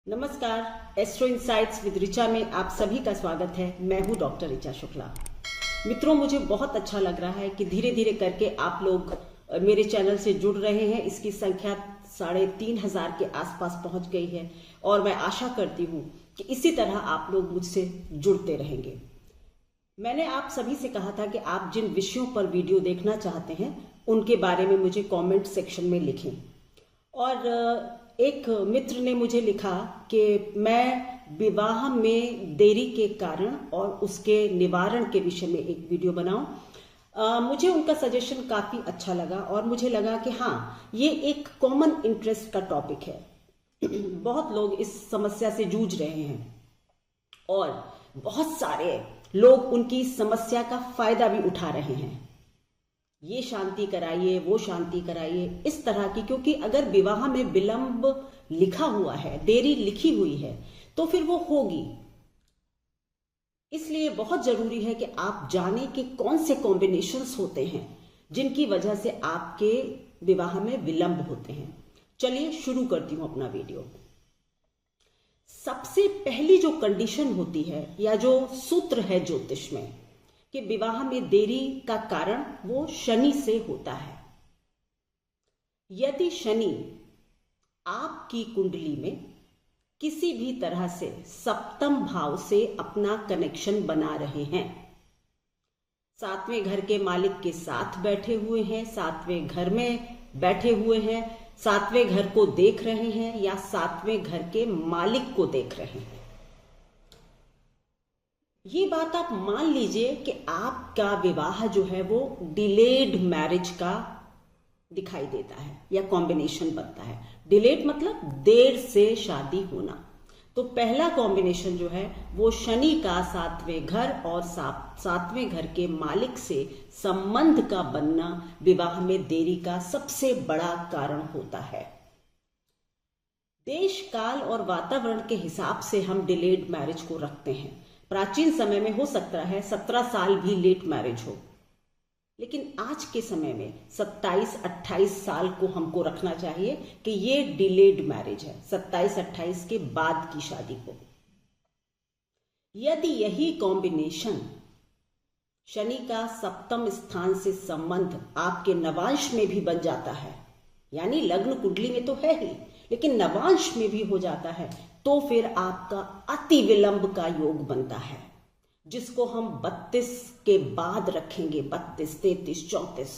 नमस्कार, astro insights with Richa में आप सभी का स्वागत है। मैं हूं डॉक्टर ऋचा शुक्ला। मित्रों, मुझे बहुत अच्छा लग रहा है कि धीरे धीरे करके आप लोग मेरे चैनल से जुड़ रहे हैं। इसकी संख्या 3,500 के आसपास पहुंच गई है और मैं आशा करती हूं कि इसी तरह आप लोग मुझसे जुड़ते रहेंगे। मैंने आप सभी से कहा था कि आप जिन विषयों पर वीडियो देखना चाहते हैं उनके बारे में मुझे कमेंट सेक्शन में लिखें। और एक मित्र ने मुझे लिखा कि मैं विवाह में देरी के कारण और उसके निवारण के विषय में एक वीडियो बनाऊं। मुझे उनका सजेशन काफी अच्छा लगा और मुझे लगा कि हाँ, ये एक कॉमन इंटरेस्ट का टॉपिक है। बहुत लोग इस समस्या से जूझ रहे हैं और बहुत सारे लोग उनकी समस्या का फायदा भी उठा रहे हैं। ये शांति कराइए, वो शांति कराइए, इस तरह की। क्योंकि अगर विवाह में विलंब लिखा हुआ है, देरी लिखी हुई है, तो फिर वो होगी। इसलिए बहुत जरूरी है कि आप जाने कि कौन से कॉम्बिनेशंस होते हैं जिनकी वजह से आपके विवाह में विलंब होते हैं। चलिए शुरू करती हूं अपना वीडियो। सबसे पहली जो कंडीशन होती है या जो सूत्र है ज्योतिष में कि विवाह में देरी का कारण वो शनि से होता है। यदि शनि आपकी कुंडली में किसी भी तरह से सप्तम भाव से अपना कनेक्शन बना रहे हैं, सातवें घर के मालिक के साथ बैठे हुए हैं, सातवें घर में बैठे हुए हैं, सातवें घर को देख रहे हैं या सातवें घर के मालिक को देख रहे हैं, ये बात आप मान लीजिए कि आपका विवाह जो है वो डिलेड मैरिज का दिखाई देता है या कॉम्बिनेशन बनता है। डिलेड मतलब देर से शादी होना। तो पहला कॉम्बिनेशन जो है वो शनि का सातवें घर और सातवें घर के मालिक से संबंध का बनना विवाह में देरी का सबसे बड़ा कारण होता है। देश काल और वातावरण के हिसाब से हम डिलेड मैरिज को रखते हैं। प्राचीन समय में हो सकता है 17 साल भी लेट मैरिज हो, लेकिन आज के समय में 27-28 साल को हमको रखना चाहिए कि ये डिलेड मैरिज है, 27-28 के बाद की शादी को। यदि यही कॉम्बिनेशन शनि का सप्तम स्थान से संबंध आपके नवांश में भी बन जाता है, यानी लग्न कुंडली में तो है ही, लेकिन नवांश में भी हो जाता है, तो फिर आपका अति विलंब का योग बनता है, जिसको हम 32 के बाद रखेंगे। 32, 33, 34,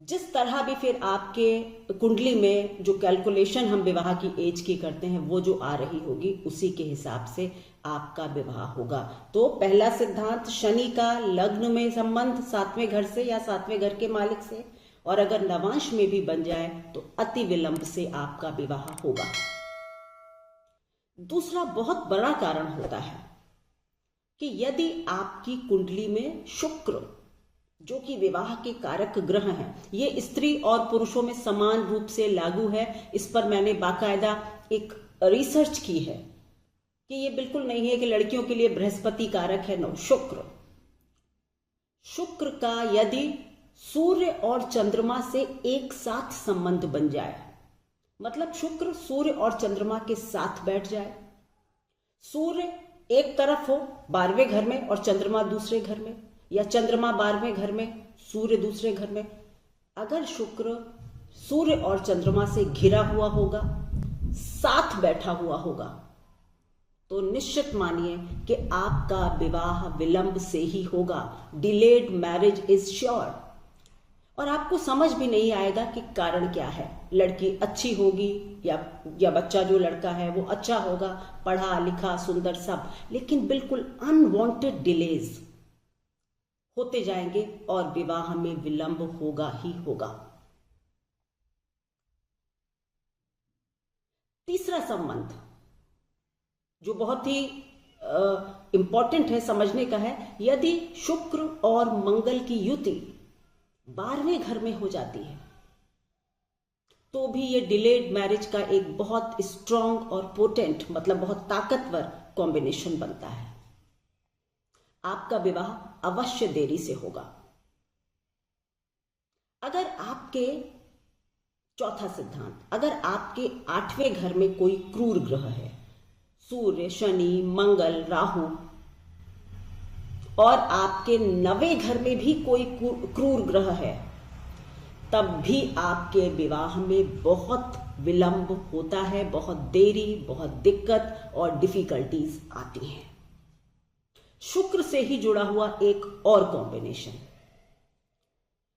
जिस तरह भी फिर आपके कुंडली में जो कैलकुलेशन हम विवाह की एज की करते हैं वो जो आ रही होगी, उसी के हिसाब से आपका विवाह होगा। तो पहला सिद्धांत, शनि का लग्न में संबंध सातवें घर से या सातवें घर के मालिक से, और अगर नवांश में भी बन जाए तो अति विलंब से आपका विवाह होगा। दूसरा बहुत बड़ा कारण होता है कि यदि आपकी कुंडली में शुक्र, जो कि विवाह के कारक ग्रह हैं, ये स्त्री और पुरुषों में समान रूप से लागू है। इस पर मैंने बाकायदा एक रिसर्च की है कि ये बिल्कुल नहीं है कि लड़कियों के लिए बृहस्पति कारक है। नो, शुक्र का यदि सूर्य और चंद्रमा से एक साथ संबंध बन जाए, मतलब शुक्र सूर्य और चंद्रमा के साथ बैठ जाए, सूर्य एक तरफ हो 12वें घर में और चंद्रमा दूसरे घर में, या चंद्रमा 12वें घर में सूर्य दूसरे घर में, अगर शुक्र सूर्य और चंद्रमा से घिरा हुआ होगा, साथ बैठा हुआ होगा, तो निश्चित मानिए कि आपका विवाह विलंब से ही होगा। Delayed marriage is sure. और आपको समझ भी नहीं आएगा कि कारण क्या है। लड़की अच्छी होगी या बच्चा जो लड़का है वो अच्छा होगा, पढ़ा लिखा सुंदर सब, लेकिन बिल्कुल अनवांटेड डिलेज होते जाएंगे और विवाह में विलंब होगा ही होगा। तीसरा संबंध जो बहुत ही इंपॉर्टेंट है, समझने का है, यदि शुक्र और मंगल की युति 12वें घर में हो जाती है तो भी ये डिलेड मैरिज का एक बहुत स्ट्रॉन्ग और पोटेंट, मतलब बहुत ताकतवर कॉम्बिनेशन बनता है। आपका विवाह अवश्य देरी से होगा। अगर आपके चौथा सिद्धांत, अगर आपके 8वें घर में कोई क्रूर ग्रह है, सूर्य, शनि, मंगल, राहु, और आपके 9वें घर में भी कोई क्रूर ग्रह है, तब भी आपके विवाह में बहुत विलंब होता है, बहुत देरी, बहुत दिक्कत और डिफिकल्टीज आती हैं। शुक्र से ही जुड़ा हुआ एक और कॉम्बिनेशन,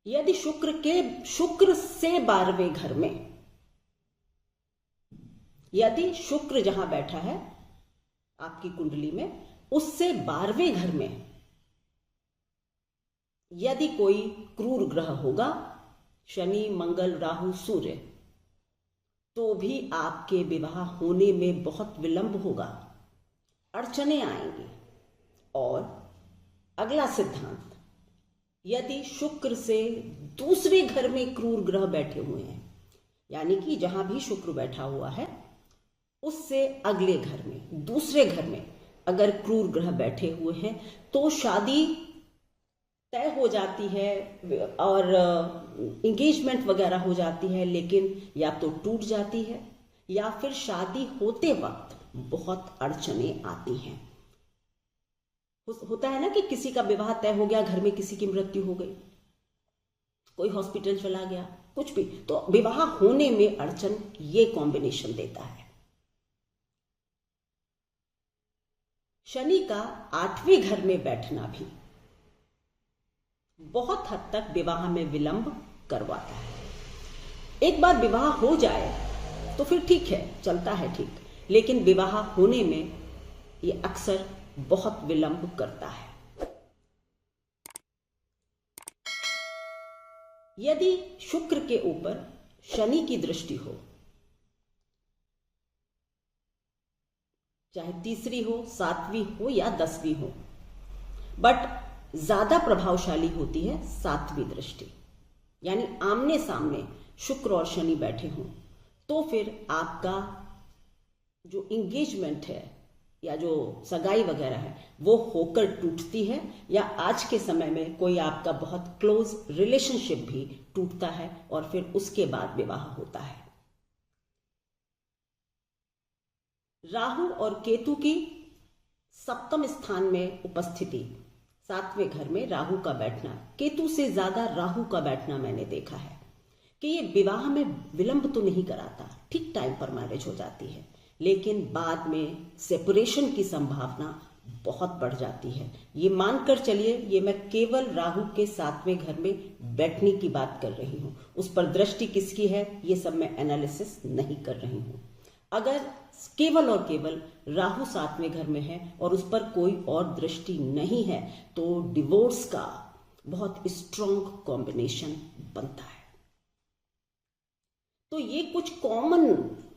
यदि शुक्र से 12वें घर में, यदि शुक्र जहां बैठा है आपकी कुंडली में, उससे 12वें घर में यदि कोई क्रूर ग्रह होगा, शनि, मंगल, राहु, सूर्य, तो भी आपके विवाह होने में बहुत विलंब होगा, अड़चने आएंगी। और अगला सिद्धांत, यदि शुक्र से दूसरे घर में क्रूर ग्रह बैठे हुए हैं, यानी कि जहां भी शुक्र बैठा हुआ है उससे अगले घर में, दूसरे घर में अगर क्रूर ग्रह बैठे हुए हैं, तो शादी तय हो जाती है और इंगेजमेंट वगैरह हो जाती है, लेकिन या तो टूट जाती है या फिर शादी होते वक्त बहुत अड़चने आती हैं। होता है ना कि किसी का विवाह तय हो गया, घर में किसी की मृत्यु हो गई, कोई हॉस्पिटल चला गया, कुछ भी, तो विवाह होने में अड़चन ये कॉम्बिनेशन देता है। शनि का 8वें घर में बैठना भी बहुत हद तक विवाह में विलंब करवाता है। एक बार विवाह हो जाए तो फिर ठीक है, चलता है ठीक, लेकिन विवाह होने में ये अक्सर बहुत विलंब करता है। यदि शुक्र के ऊपर शनि की दृष्टि हो, चाहे तीसरी हो, 7वीं हो या 10वीं हो, बट ज्यादा प्रभावशाली होती है 7वीं दृष्टि, यानी आमने सामने शुक्र और शनि बैठे हों, तो फिर आपका जो इंगेजमेंट है या जो सगाई वगैरह है वो होकर टूटती है, या आज के समय में कोई आपका बहुत क्लोज रिलेशनशिप भी टूटता है और फिर उसके बाद विवाह होता है। राहु और केतु की 7वें स्थान में उपस्थिति, 7वें घर में राहु का बैठना, केतु से ज्यादा राहु का बैठना मैंने देखा है कि ये विवाह में विलंब तो नहीं कराता, ठीक टाइम पर मैरिज हो जाती है, लेकिन बाद में सेपरेशन की संभावना बहुत बढ़ जाती है। ये मानकर चलिए, ये मैं केवल राहु के 7वें घर में बैठने की बात कर रही हूं, उस पर दृष्टि किसकी है ये सब मैं एनालिसिस नहीं कर रही हूं। अगर केवल और केवल राहु 7वें घर में है और उस पर कोई और दृष्टि नहीं है, तो डिवोर्स का बहुत स्ट्रॉन्ग कॉम्बिनेशन बनता है। तो ये कुछ कॉमन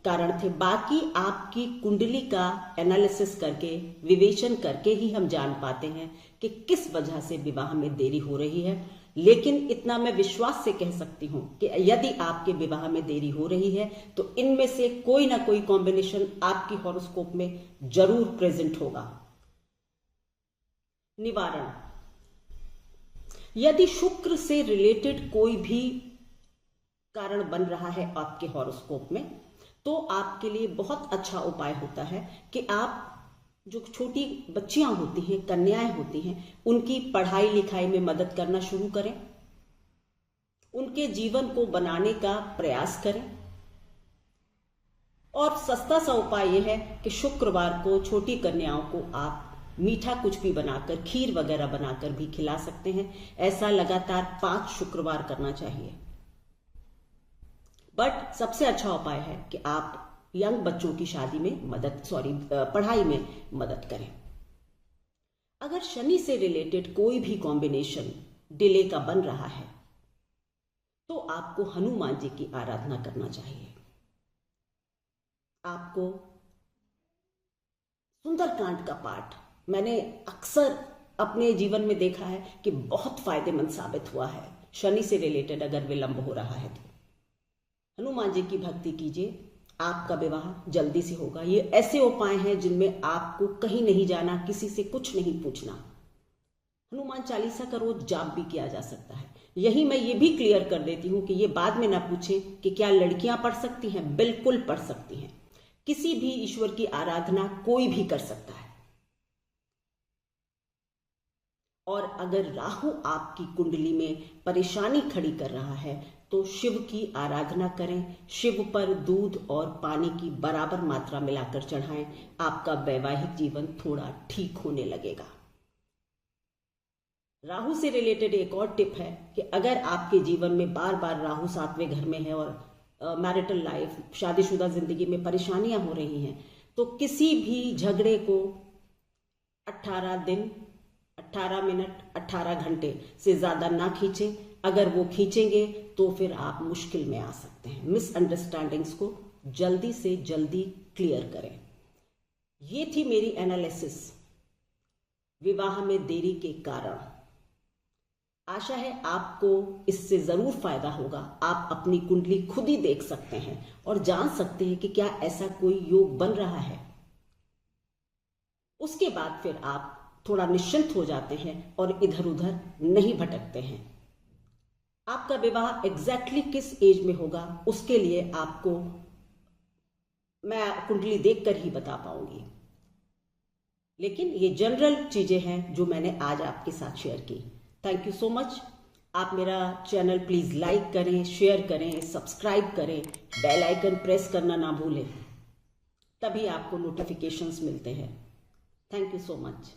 कारण थे, बाकी आपकी कुंडली का एनालिसिस करके, विवेचन करके ही हम जान पाते हैं कि किस वजह से विवाह में देरी हो रही है। लेकिन इतना मैं विश्वास से कह सकती हूं कि यदि आपके विवाह में देरी हो रही है तो इनमें से कोई ना कोई कॉम्बिनेशन आपकी हॉरोस्कोप में जरूर प्रेजेंट होगा। निवारण, यदि शुक्र से रिलेटेड कोई भी कारण बन रहा है आपके हॉरोस्कोप में, तो आपके लिए बहुत अच्छा उपाय होता है कि आप जो छोटी बच्चियां होती हैं, कन्याएं होती हैं, उनकी पढ़ाई लिखाई में मदद करना शुरू करें, उनके जीवन को बनाने का प्रयास करें। और सस्ता सा उपाय यह है कि शुक्रवार को छोटी कन्याओं को आप मीठा कुछ भी बनाकर, खीर वगैरह बनाकर भी खिला सकते हैं। ऐसा लगातार 5 शुक्रवार करना चाहिए। बट सबसे अच्छा उपाय है कि आप यंग बच्चों की शादी में पढ़ाई में मदद करें। अगर शनि से रिलेटेड कोई भी कॉम्बिनेशन डिले का बन रहा है तो आपको हनुमान जी की आराधना करना चाहिए। आपको सुंदरकांड का पाठ मैंने अक्सर अपने जीवन में देखा है कि बहुत फायदेमंद साबित हुआ है। शनि से रिलेटेड अगर विलंब हो रहा है तो हनुमान जी की भक्ति कीजिए, आपका विवाह जल्दी से होगा। ये ऐसे उपाय हैं जिनमें आपको कहीं नहीं जाना, किसी से कुछ नहीं पूछना। हनुमान चालीसा का रोज जाप भी किया जा सकता है, यही मैं ये भी क्लियर कर देती हूं कि ये बाद में ना पूछें कि क्या लड़कियां पढ़ सकती हैं। बिल्कुल पढ़ सकती हैं। किसी भी ईश्वर की आराधना कोई भी कर सकता है। और अगर राहु आपकी कुंडली में परेशानी खड़ी कर रहा है तो शिव की आराधना करें। शिव पर दूध और पानी की बराबर मात्रा मिलाकर चढ़ाएं। आपका वैवाहिक जीवन थोड़ा ठीक होने लगेगा। राहु से रिलेटेड एक और टिप है कि अगर आपके जीवन में बार बार राहु 7वें घर में है और मैरिटल लाइफ, शादीशुदा जिंदगी में परेशानियां हो रही हैं, तो किसी भी झगड़े को 18 दिन, 18 मिनट, 18 घंटे से ज्यादा ना खींचें। अगर वो खींचेंगे तो फिर आप मुश्किल में आ सकते हैं। मिसअंडरस्टैंडिंग्स को जल्दी से जल्दी क्लियर करें। ये थी मेरी एनालिसिस विवाह में देरी के कारण। आशा है आपको इससे जरूर फायदा होगा। आप अपनी कुंडली खुद ही देख सकते हैं और जान सकते हैं कि क्या ऐसा कोई योग बन रहा है। उसके बाद फिर आप थोड़ा निश्चिंत हो जाते हैं और इधर उधर नहीं भटकते हैं। आपका विवाह एग्जैक्टली किस एज में होगा उसके लिए आपको मैं कुंडली देखकर ही बता पाऊंगी, लेकिन ये जनरल चीजें हैं जो मैंने आज आपके साथ शेयर की। Thank you so much. आप मेरा चैनल प्लीज लाइक करें, शेयर करें, सब्सक्राइब करें, बेल आइकन प्रेस करना ना भूलें, तभी आपको नोटिफिकेशंस मिलते हैं। Thank you so much.